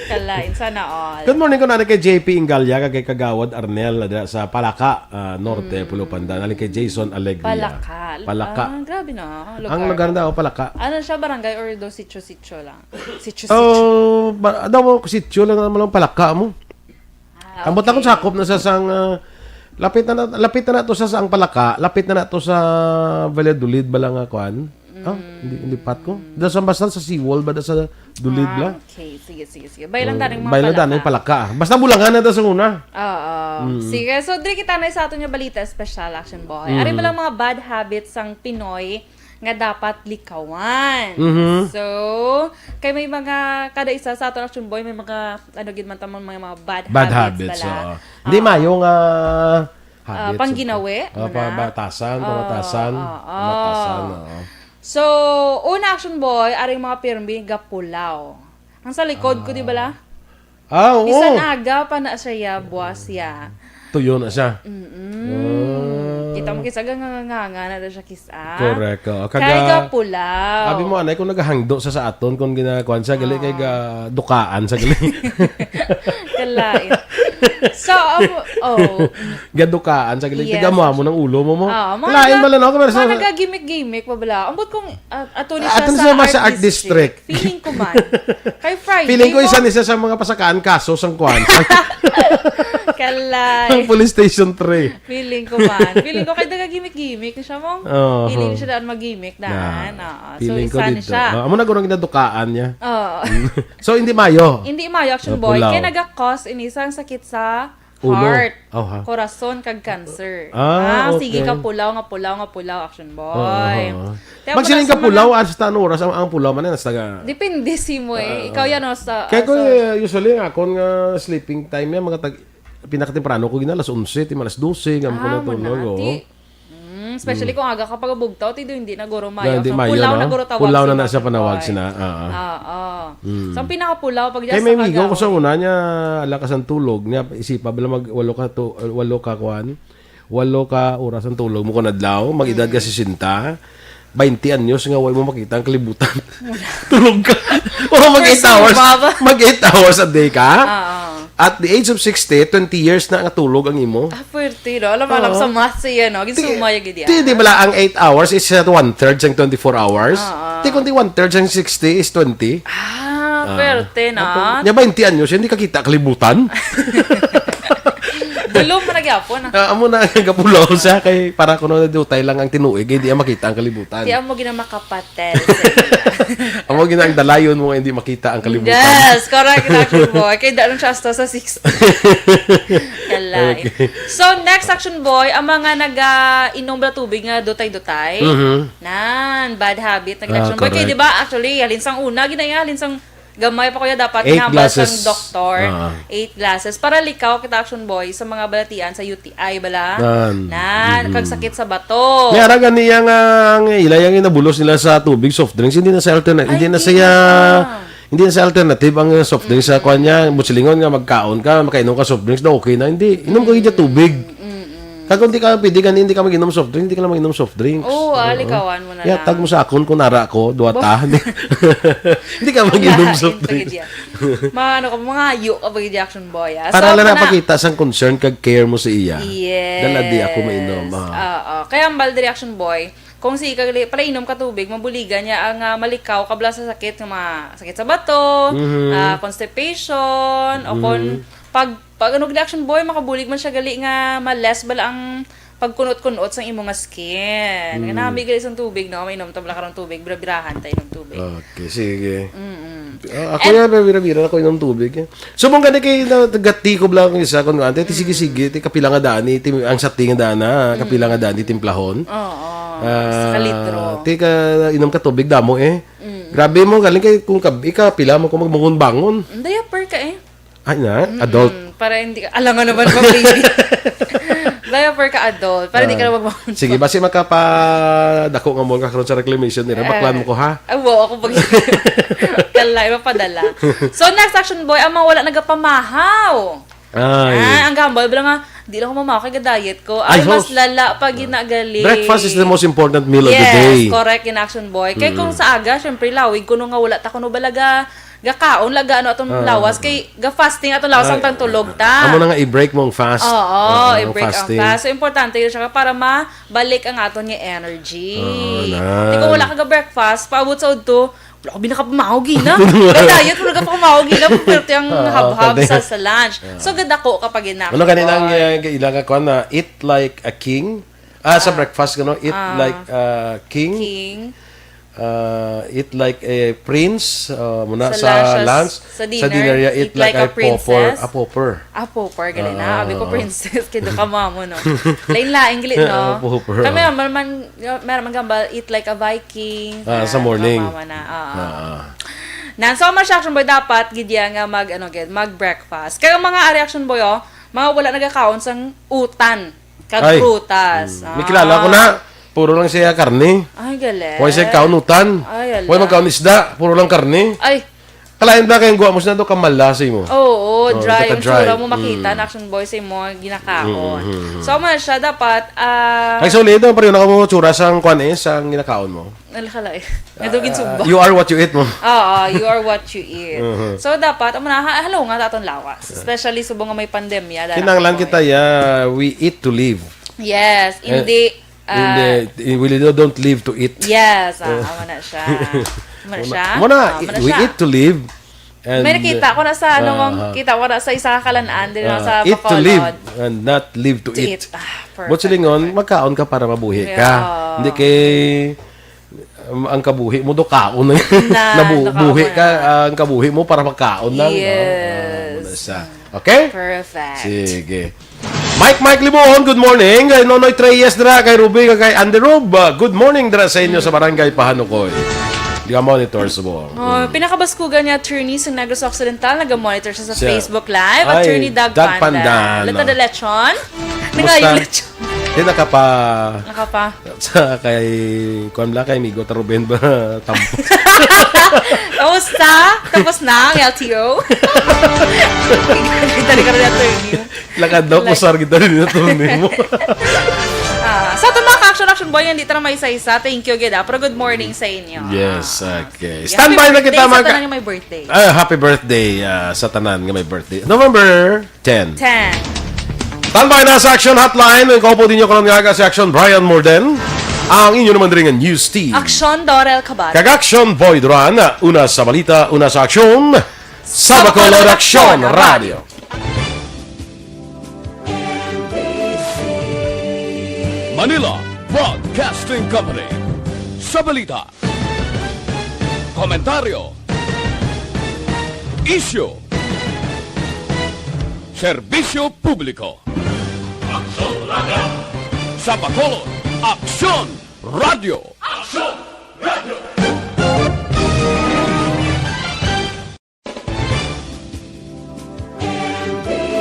Kalain. Sana all. Good morning ko na kay JP Ingalya kay Kagawad Arnel sa Palaka, Norte, Pulupanda. Nalin kay Jason Alegria. Palaka. Grabe na. Ang lugar daw, Palaka. Ano siya, barangay or do sitio-sitio lang? Sitio-sitio. Oh, daw mo sitio lang naman lang Palaka mo. Ang butang ko sakop na sa sang lapit na to sa ang Palaka, lapit na to sa Valladolid balang kuan. Hindi pat ko. Da sa basta sa seawall ba da sa Dulid la? Okay, sige. Bailan taning mga Bailan Palaka. taning Palaka. Basta bulangan na da sa una. Oo. Sige, so diri kita na sa aton nga balita special action boy. Ari ba lang mga bad habits sang Pinoy nga dapat likawan. So, kay may mga kada isa sa aton action boy may mga gid man tamang mga bad habits bala. Hindi mayo nga habits. Pangginawi. Pamatasan. So, una action boy, aring mga pirmi gapulaw. Ang sa likod ko, di ba la? Oo. Bisan aga pa na siya, buwas siya. Tuyo na siya. Kita mo kisa nga na siya kisa. Correct. Kaya gapulaw. Abi mo anay kung naghangdo sa aton kung ginakuan sa gali kay dukaan sa gali. Kalain. So, gadukaan sa gali. Yes. Tiga mo ng ulo mo. Mga Kalain bala no? Mga nagagimik-gimik pa bala. Ambot kong ato ni siya sa art district. Feeling ko man. Kay Friday. Feeling ko isa ni siya sa mga pasakaan kaso sang kuan. Kalay. Police Station 3. Feeling ko man. Feeling ko kay nagagimik-gimik na siya mo. Feeling siya daan mag-gimik daan. So, Feeling ko isa ni dito. siya. Amo na gurong ginadukaan niya. So, hindi mayo. Hindi mayo action boy. Pulaw. Kaya nagakos inisang sakit sa Ulo. heart, Corazon kag cancer. Okay. Sige ka pulaw action boy. Kaya Magsiling para ka sa pulaw at sa oras ang pulaw man na taga. depende si mo eh. Ikaw yan o sa... Kaya ko usually nga kon nga sleeping time niya mga pinakatemprano ko gina alas 11, alas 12 ngam ko na tulog. Especially kung aga kapag bugtaw, tido hindi na guro mayo. Hindi So, mayo, pulaw no? na guro tawag. Pulaw na si siya panawag Boy. sina. So, ang pinakapulaw pag Kaya may migo ko sa una niya alakas ang tulog niya isipa bala mag 8 ka oras ang tulog mo kun adlaw mag-edad ka 60 20 anyos nga way mo makita ang kalibutan. Tulog ka. O mag 8 hours. Mag 8 hours a day ka. At the age of 60, 20 years na nga tulog ang imo. Puwerte, no? Alam sa math siya, no? Ginsumaya gid yan. Di bala ang 8 hours is 1/3 sang 24 hours. Di kundi 1/3 sang 60 is 20. Puwerte, no? Nya 20 anyos, hindi ka kita kalibutan. Dulong mo nagyapon, Amo na ang kapulaw siya kay para kuno na dutay lang ang tinuig, hindi makita ang kalibutan. Di mo gina makapatel. Amo gina ang dalayon mo hindi makita ang kalibutan. Yes, correct action boy. Kaya daan siya hasta sa 60. Kalay. So, next action boy, ang mga nag-inom na tubig nga dutay-dutay. Nan, bad habit ng action boy. Kaya di ba, actually, halinsang una, ginaya, halinsang Gamay pa kuya dapat 8 nga ba glasses. sang doktor. 8 glasses. Para likaw kita action boy sa mga balatian sa UTI bala. Kag sakit sa bato. May aragan niya nga ang ilayang inabulos nila sa tubig, soft drinks, hindi na sa alternative, hindi na sa alternative ang soft drinks sa kanya. Musilingon nga magkaon ka, makainom ka soft drinks na okay na. Hindi, inom ka gidya tubig. Kag hindi ka pwede ka hindi ka mag-inom soft drink, hindi ka lang mag-inom soft drinks. Oo, likawan mo na lang. Tag mo sa akon kung nara ko, duwata. Hindi ka mag-inom soft drinks. Mga ayo ka pag action boy. Para lang napakita sang concern kag care mo sa iya. Yes. Dala di ako mainom. Kaya ang balde action boy, kung si pala inom ka tubig, mabuligan niya ang malikaw kabla sa sakit ng mga sakit sa bato, constipation, o kung pag action boy, makabulig man siya gali nga ma-less bala ang pagkunot-kunot sa imong nga skin. Nami gali sa tubig, no? May inom tabla karong tubig, bira-birahan tayo inom tubig. Okay, sige. Ako yan, bira-bira ako inom tubig. So, mong gani kay gati ko lang isa, kung ante, sige, kapila nga dani, ang sati nga dana, kapila nga dani, timplahon. Sa litro. Ka inom ka tubig, damo Grabe mo, galing kay kung kapila mo kung magbangon-bangon. Diaper ka Ay na, adult. Para hindi ka, alam nga naman ba, baby? Diaper ka adult, para hindi ka na magmahon. Sige, basi makapadako nga mo karon sa reclamation nila. Baklan mo ko, ha? Ako pag kalay, mapadala. So, next action boy, ang mga wala nagapamahaw. Ang gambol, bilang nga, di lang ako mamahaw kay diet ko. Ay, mas lala pag ginagaling. Breakfast is the most important meal of the day. Yes, correct in action boy. Kaya kung sa aga, syempre, lawig ko nung nga wala ta kuno balaga gakaon laga ano atong lawas kay ga-fasting atong lawas ang tulog ta. Amo na nga i-break mong fast. I-break ang fast. So importante yun siya para mabalik ang aton nga energy. Di ko wala ka breakfast, paabot sa udto, wala ko binakapamahaw gina. Diet wala ka pamahaw gina, pwerte ang hab-hab sa lunch. So ganda ko kapag ina. Ano kanina ang ilang ka na eat like a king. Sa breakfast gano, eat like a king. Eat like a prince muna sa lunch. Sa dinner, eat like a princess. pauper. Pauper, gali na. Abi ko princess, kido ka mo, no? Lain-laing, gali, no? Pauper. Kami meron gambal, eat like a Viking. Sa morning. So, mga action boy, dapat, gidya nga mag-breakfast. Kaya mga reaction boy, mga wala nagkakaon sang utan. Kag prutas. May kilala ko na. Puro lang siya karne. Ay, galing. Huwag siya kaunutan. Ay, huwag magkaun isda. Puro lang karne. Ay. Kalain ba kayong guwa mo siya ito kamalasay mo? Oo, dry. Yung sura mo makita na action boy sa mo ginakaon. So, man siya dapat, ay, so, lido, pareho na ka mo tsura sang kwan sang ginakaon mo. Nalakalay. Nadugin suba. You are what you eat mo. You are what you eat. So, dapat, halo nga tatong lawas. Especially subong nga may pandemya. Kinanglan kita, we eat to live. Yes, hindi... we don't live to eat. Yes, amo na siya. We eat to live. And, may nakita ko na sa kita ko na sa isa kakalanaan din sa eat to live and not live to eat. But silingon, magkaon ka para mabuhi ka. Hindi kay ang kabuhi mo do kaon nabuhi ka ang kabuhi mo para magkaon lang. Yes. Okay? Perfect. Sige. Mike Libuhon, good morning. Kay Nonoy Treyes dra, kay Ruby, kay Anderob. Good morning dra sa inyo sa barangay Pahanukoy. Di ka monitor sa buong. Pinakabaskugan niya attorney sa Negros Occidental. Nag-monitor siya sa Facebook Live. Attorney Doug Pandan. Lata de Lechon. Nangayong lechon. Nakapa. Sa kay Kuamla, kay Migo Taruben ba tampo? Tapos na ang LTO. Kita rin ka rin attorney. Lakad daw, kusar kita rin attorney mo. Sa ito mga action boy, hindi ito na may isa-isa. Thank you, Geda. Pero good morning sa inyo. Yes, okay. Standby na kita mga... Sa tanan nga may birthday. Happy birthday sa tanan nga may birthday. November 10. Standby na sa Action Hotline. Ikaw po din nyo kalang nga sa Action Brian Morden. Ang inyo naman rin ang news team. Aksyon Dorel Cabatu. Kag-Action Boy Duran. Una sa balita, una sa aksyon. Sa Bacolod Aksyon Radio. Manila Broadcasting Company. Sa balita, komentaryo, issue, serbisyo publiko. Sa Bacolod, Aksyon Radio.